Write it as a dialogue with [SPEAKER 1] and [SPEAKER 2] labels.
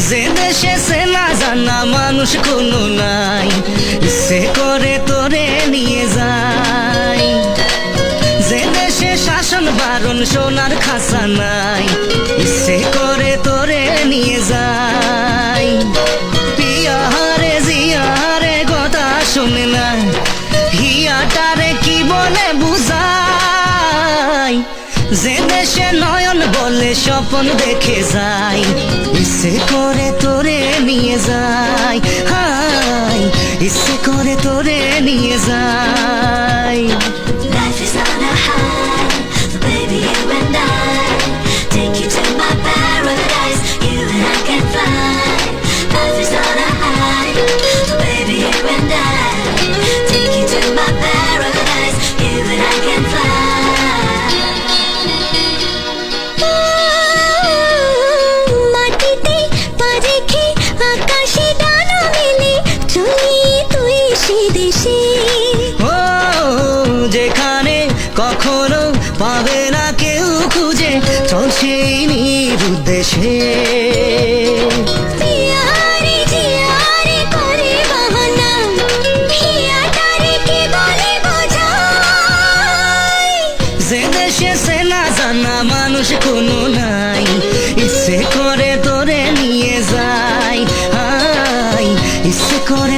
[SPEAKER 1] যে দেশে চেনা জানা মানুষ কোনো নাই, ইচ্ছে করে তোরে নিয়ে যাই। যে দেশে শাসন বারণ সোনার খাসা নাই, ইচ্ছে করে তোরে নিয়ে যাই। পিয়ারে জিয়ারে কথা শুনে না, হিয়াটারে কি বলে বুঝাই। যে দেশে নয়ন বলে স্বপ্ন দেখে যাই, ইচ্ছে করে তোরে নিয়ে যাই। হাই ইচ্ছে করে তোরে নিয়ে যাই।
[SPEAKER 2] Life is on a high, so baby you and I take you to my paradise. You and I can fly. Life is on a high, so baby you and I take you to my paradise. You and I can fly. মাটিতে পা রেখে আকাশে ডানা মেলে চলি তুই সে দেশে।
[SPEAKER 1] ও যেখানে কখনো পাবে না কেউ খুঁজে, চল সেই নিরুদ্দেশে।
[SPEAKER 2] জিয়ারে জিয়ারে করে বাহানা, হিয়াটারে কে বলে বোঝাই।
[SPEAKER 1] যে দেশে চেনা জানা মানুষ কোনো নাই, ইচ্ছে করে তোরে নিয়ে যাই। হাই ইচ্ছে করে